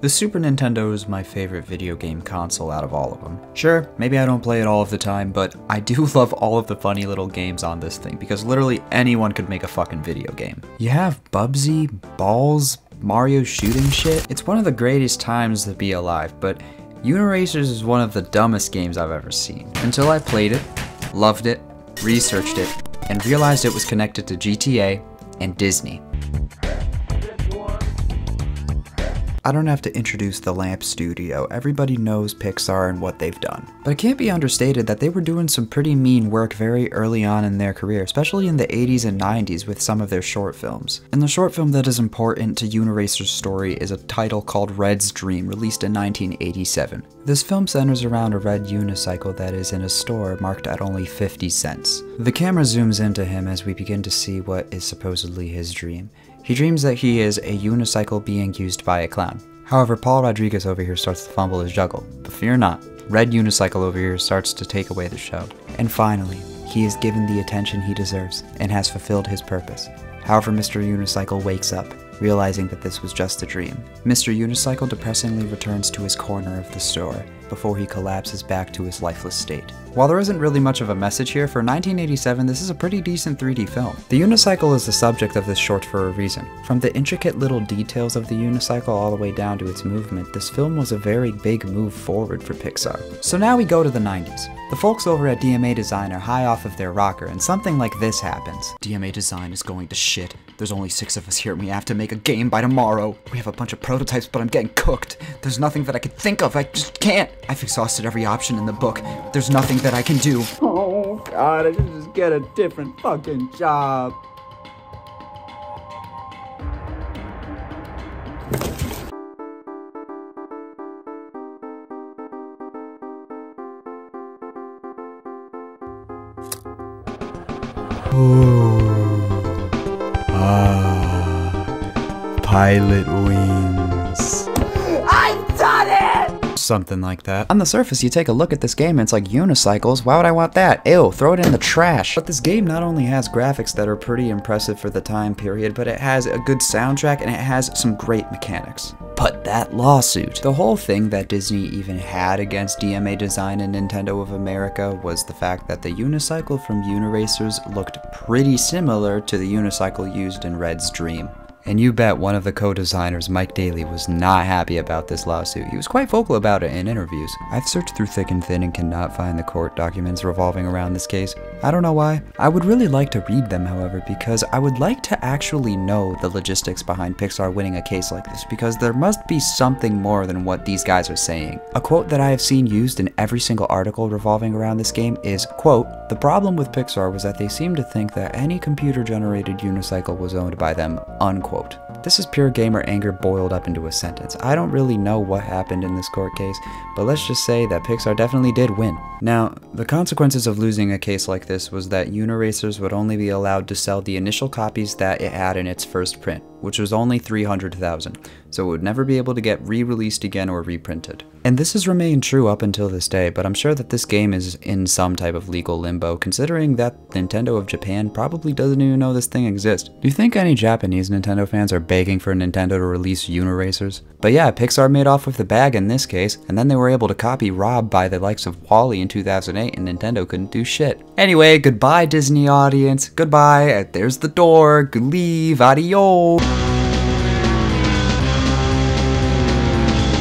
The Super Nintendo is my favorite video game console out of all of them. Sure, maybe I don't play it all of the time, but I do love all of the funny little games on this thing, because literally anyone could make a fucking video game. You have Bubsy, Balls, Mario shooting shit. It's one of the greatest times to be alive, but Uniracers is one of the dumbest games I've ever seen. Until I played it, loved it, researched it, and realized it was connected to GTA and Disney. I don't have to introduce the Lamp Studio, everybody knows Pixar and what they've done. But it can't be understated that they were doing some pretty mean work very early on in their career, especially in the 80s and 90s with some of their short films. And the short film that is important to Uniracer's story is a title called Red's Dream, released in 1987. This film centers around a red unicycle that is in a store marked at only 50 cents. The camera zooms into him as we begin to see what is supposedly his dream. He dreams that he is a unicycle being used by a clown. However, Paul Rodriguez over here starts to fumble his juggle, but fear not, Red Unicycle over here starts to take away the show. And finally, he is given the attention he deserves and has fulfilled his purpose. However, Mr. Unicycle wakes up, realizing that this was just a dream. Mr. Unicycle depressingly returns to his corner of the store before he collapses back to his lifeless state. While there isn't really much of a message here, for 1987 this is a pretty decent 3D film. The unicycle is the subject of this short for a reason. From the intricate little details of the unicycle all the way down to its movement, this film was a very big move forward for Pixar. So now we go to the 90s. The folks over at DMA Design are high off of their rocker, and something like this happens. DMA Design is going to shit. There's only 6 of us here and we have to make a game by tomorrow. We have a bunch of prototypes, but I'm getting cooked. There's nothing that I could think of, I just can't. I've exhausted every option in the book. There's nothing that I can do. Oh god, I should just get a different fucking job. Pilot wings. I've done it! Something like that. On the surface, you take a look at this game and it's like unicycles. Why would I want that? Ew, throw it in the trash. But this game not only has graphics that are pretty impressive for the time period, but it has a good soundtrack and it has some great mechanics. But that lawsuit. The whole thing that Disney even had against DMA Design and Nintendo of America was the fact that the unicycle from Uniracers looked pretty similar to the unicycle used in Red's Dream. And you bet one of the co-designers, Mike Daly, was not happy about this lawsuit. He was quite vocal about it in interviews. I've searched through thick and thin and cannot find the court documents revolving around this case. I don't know why. I would really like to read them, however, because I would like to actually know the logistics behind Pixar winning a case like this, because there must be something more than what these guys are saying. A quote that I have seen used in every single article revolving around this game is, quote, "The problem with Pixar was that they seemed to think that any computer-generated unicycle was owned by them," unquote. This is pure gamer anger boiled up into a sentence. I don't really know what happened in this court case, but let's just say that Pixar definitely did win. Now, the consequences of losing a case like this was that Uniracers would only be allowed to sell the initial copies that it had in its first print, which was only 300,000, so it would never be able to get re-released again or reprinted. And this has remained true up until this day, but I'm sure that this game is in some type of legal limbo, considering that Nintendo of Japan probably doesn't even know this thing exists. Do you think any Japanese Nintendo fans are begging for Nintendo to release Uniracers? But yeah, Pixar made off with the bag in this case, and then they were able to copy Rob by the likes of Wall-E in 2008, and Nintendo couldn't do shit. Anyway, goodbye Disney audience, goodbye, there's the door, good leave, adios!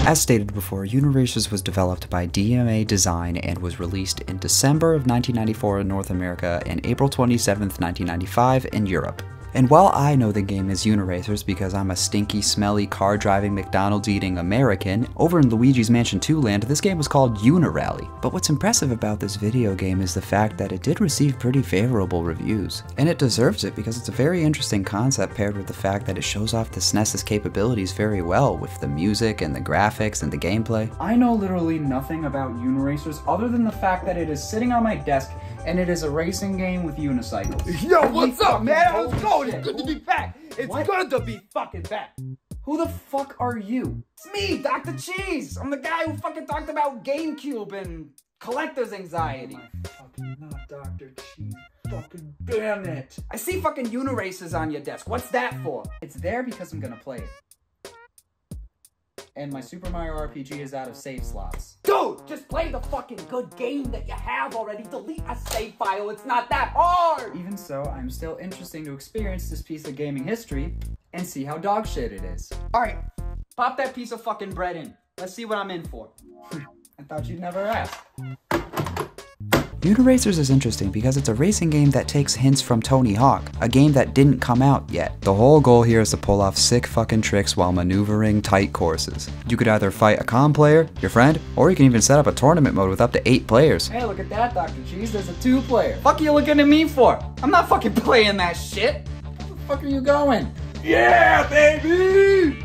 As stated before, Uniracers was developed by DMA Design and was released in December of 1994 in North America and April 27th, 1995 in Europe. And while I know the game is Uniracers because I'm a stinky, smelly, car-driving, McDonald's-eating American, over in Luigi's Mansion 2 land, this game was called Unirally. But what's impressive about this video game is the fact that it did receive pretty favorable reviews. And it deserves it because it's a very interesting concept paired with the fact that it shows off the SNES's capabilities very well with the music and the graphics and the gameplay. I know literally nothing about Uniracers other than the fact that it is sitting on my desk and it is a racing game with unicycles. Yo, what's up, man? How's it going? It's good to be back. It's good to be fucking back. Who the fuck are you? It's me, Dr. Cheese. I'm the guy who fucking talked about GameCube and collector's anxiety. Fucking not Dr. Cheese. Fucking damn it. I see fucking Uniracers on your desk. What's that for? It's there because I'm gonna play it. and my Super Mario RPG is out of save slots. Dude, just play the fucking good game that you have already. Delete a save file, it's not that hard! Even so, I'm still interested to experience this piece of gaming history and see how dog shit it is. Alright, pop that piece of fucking bread in. Let's see what I'm in for. I thought you'd never ask. Uniracers is interesting because it's a racing game that takes hints from Tony Hawk, a game that didn't come out yet. The whole goal here is to pull off sick fucking tricks while maneuvering tight courses. You could either fight a comm player, your friend, or you can even set up a tournament mode with up to 8 players. Hey, look at that, Dr. Cheese, there's a 2-player. Fuck you looking at me for? I'm not fucking playing that shit. Where the fuck are you going? Yeah, baby!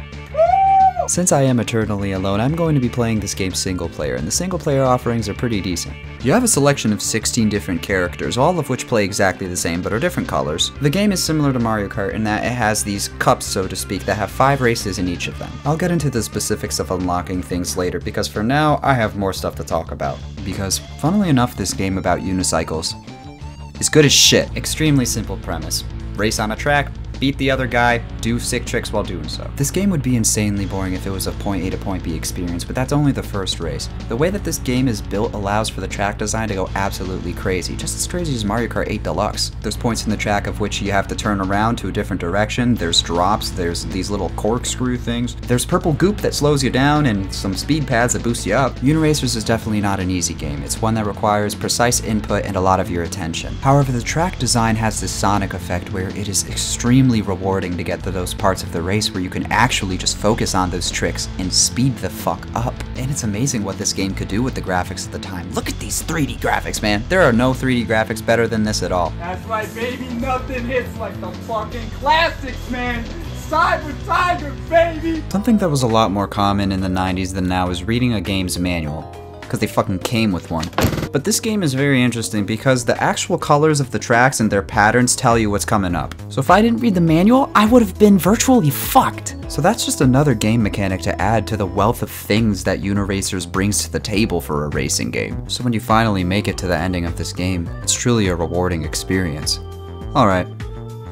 Since I am eternally alone, I'm going to be playing this game single player, and the single player offerings are pretty decent. You have a selection of 16 different characters, all of which play exactly the same but are different colors. The game is similar to Mario Kart in that it has these cups, so to speak, that have 5 races in each of them. I'll get into the specifics of unlocking things later, because for now, I have more stuff to talk about. Because, funnily enough, this game about unicycles is good as shit. Extremely simple premise. Race on a track, beat the other guy, do sick tricks while doing so. This game would be insanely boring if it was a point A to point B experience, but that's only the first race. The way that this game is built allows for the track design to go absolutely crazy, just as crazy as Mario Kart 8 Deluxe. There's points in the track of which you have to turn around to a different direction, there's drops, there's these little corkscrew things, there's purple goop that slows you down, and some speed pads that boost you up. Uniracers is definitely not an easy game. It's one that requires precise input and a lot of your attention. However, the track design has this sonic effect where it is extremely rewarding to get to those parts of the race where you can actually just focus on those tricks and speed the fuck up. And it's amazing what this game could do with the graphics at the time. Look at these 3D graphics, man. There are no 3D graphics better than this at all. That's right, baby. Nothing hits like the fucking classics, man. Cyber Tiger, baby! Something that was a lot more common in the 90s than now is reading a game's manual, because they fucking came with one. But this game is very interesting because the actual colors of the tracks and their patterns tell you what's coming up. So if I didn't read the manual, I would have been virtually fucked. So that's just another game mechanic to add to the wealth of things that Uniracers brings to the table for a racing game. So when you finally make it to the ending of this game, it's truly a rewarding experience. Alright.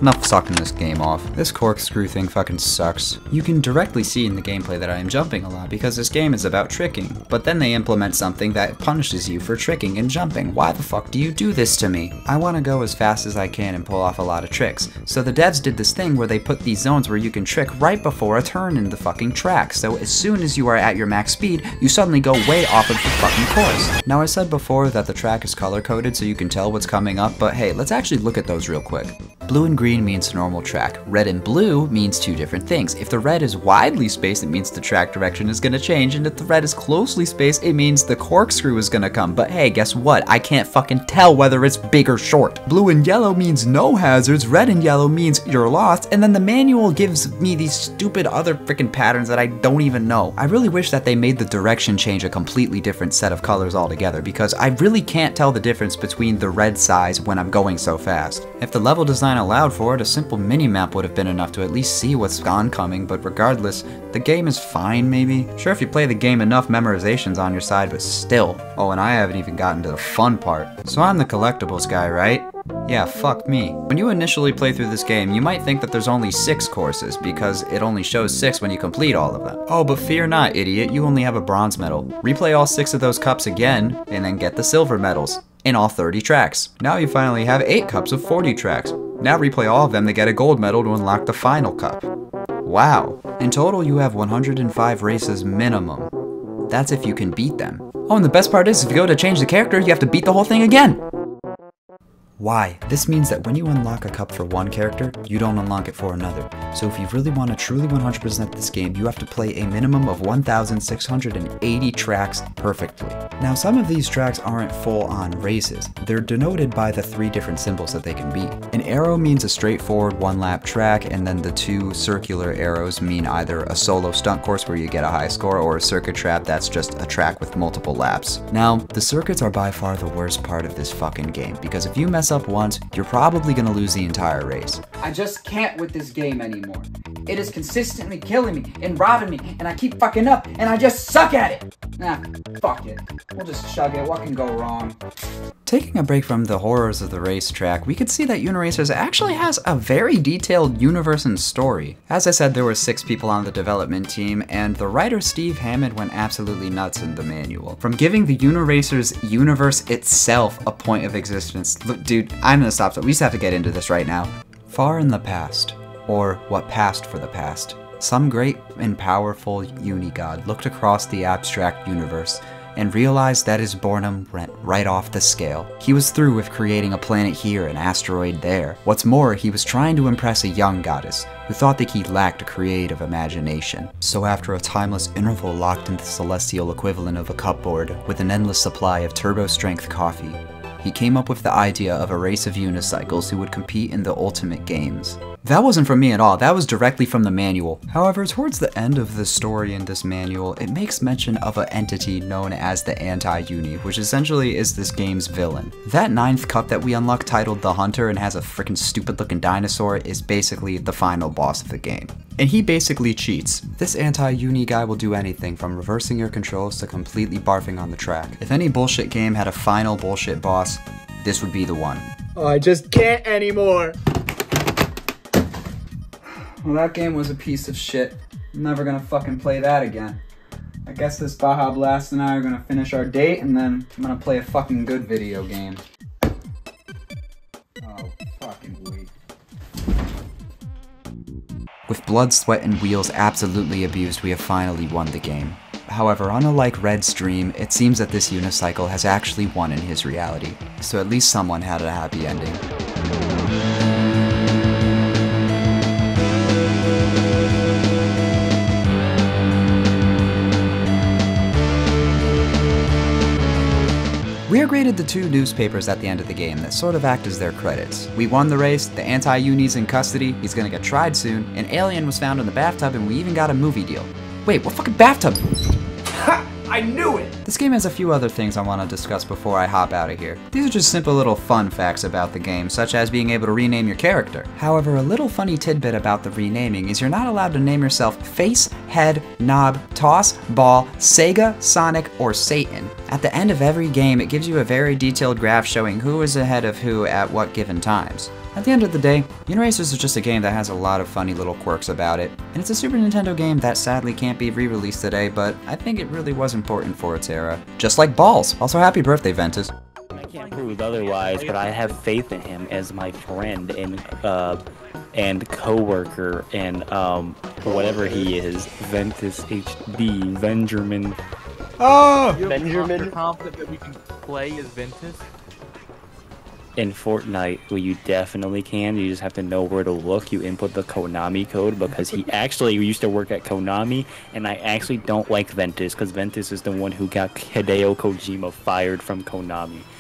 Enough sucking this game off. This corkscrew thing fucking sucks. You can directly see in the gameplay that I am jumping a lot because this game is about tricking, but then they implement something that punishes you for tricking and jumping. Why the fuck do you do this to me? I want to go as fast as I can and pull off a lot of tricks. So the devs did this thing where they put these zones where you can trick right before a turn in the fucking track. So as soon as you are at your max speed, you suddenly go way off of the fucking course. Now I said before that the track is color coded so you can tell what's coming up, but hey, let's actually look at those real quick. Blue and green means normal track. Red and blue means 2 different things. If the red is widely spaced, it means the track direction is gonna change, and if the red is closely spaced, it means the corkscrew is gonna come. But hey, guess what? I can't fucking tell whether it's big or short. Blue and yellow means no hazards, red and yellow means you're lost, and then the manual gives me these stupid other freaking patterns that I don't even know. I really wish that they made the direction change a completely different set of colors altogether, because I really can't tell the difference between the red size when I'm going so fast. If the level design allowed for it, a simple mini-map would have been enough to at least see what's oncoming, but regardless, the game is fine maybe. Sure, if you play the game enough, memorization's on your side, but still. Oh, and I haven't even gotten to the fun part. So I'm the collectibles guy, right? Yeah, fuck me. When you initially play through this game, you might think that there's only 6 courses, because it only shows 6 when you complete all of them. Oh, but fear not, idiot, you only have a bronze medal. Replay all 6 of those cups again, and then get the silver medals. In all 30 tracks. Now you finally have 8 cups of 40 tracks. Now replay all of them to get a gold medal to unlock the final cup. Wow. In total, you have 105 races minimum. That's if you can beat them. Oh, and the best part is, if you go to change the character, you have to beat the whole thing again. Why? This means that when you unlock a cup for one character, you don't unlock it for another. So if you really want to truly 100% this game, you have to play a minimum of 1,680 tracks perfectly. Now some of these tracks aren't full-on races. They're denoted by the 3 different symbols that they can be. An arrow means a straightforward 1-lap track, and then the 2 circular arrows mean either a solo stunt course where you get a high score, or a circuit trap that's just a track with multiple laps. Now, the circuits are by far the worst part of this fucking game, because if you mess up once, you're probably gonna lose the entire race. I just can't with this game anymore. It is consistently killing me and robbing me, and I keep fucking up, and I just suck at it! Nah, fuck it. We'll just chug it. What can go wrong? Taking a break from the horrors of the racetrack, we could see that Uniracers actually has a very detailed universe and story. As I said, there were 6 people on the development team, and the writer Steve Hammond went absolutely nuts in the manual. From giving the Uniracers universe itself a point of existence. Look, dude, I'm gonna stop, so we just have to get into this right now. Far in the past, or what passed for the past, some great and powerful Unigod looked across the abstract universe and realized that his boredom went right off the scale. He was through with creating a planet here, an asteroid there. What's more, he was trying to impress a young goddess who thought that he lacked a creative imagination. So after a timeless interval locked in the celestial equivalent of a cupboard with an endless supply of turbo-strength coffee, he came up with the idea of a race of unicycles who would compete in the ultimate games. That wasn't from me at all, that was directly from the manual. However, towards the end of the story in this manual, it makes mention of an entity known as the Anti-Uni, which essentially is this game's villain. That 9th cup that we unlock titled The Hunter and has a freaking stupid looking dinosaur is basically the final boss of the game. And he basically cheats. This Anti-Uni guy will do anything from reversing your controls to completely barfing on the track. If any bullshit game had a final bullshit boss, this would be the one. Oh, I just can't anymore. Well, that game was a piece of shit. I'm never gonna fucking play that again. I guess this Baja Blast and I are gonna finish our date, and then I'm gonna play a fucking good video game. Oh, fucking wait. With blood, sweat, and wheels absolutely abused, we have finally won the game. However, unlike Red's dream, it seems that this unicycle has actually won in his reality, so at least someone had a happy ending. We are graded the 2 newspapers at the end of the game that sort of act as their credits. We won the race, the Anti-Uni's in custody, he's gonna get tried soon, an alien was found in the bathtub, and we even got a movie deal. Wait, what fucking bathtub? Ha! I knew it! This game has a few other things I want to discuss before I hop out of here. These are just simple little fun facts about the game, such as being able to rename your character. However, a little funny tidbit about the renaming is you're not allowed to name yourself Face, Head, Knob, Toss, Ball, Sega, Sonic, or Satan. At the end of every game, it gives you a very detailed graph showing who is ahead of who at what given times. At the end of the day, Uniracers is just a game that has a lot of funny little quirks about it, and it's a Super Nintendo game that sadly can't be re-released today, but I think it really was important for its era. Just like Balls! Also happy birthday, Ventus. I can't prove otherwise, but I have faith in him as my friend and co-worker and whatever he is, Ventus HD, Benjamin. Oh! You're confident that we can play as Ventus? In Fortnite, well, you definitely can. You just have to know where to look. You input the Konami code because he actually used to work at Konami, and I actually don't like Ventus because Ventus is the one who got Hideo Kojima fired from Konami.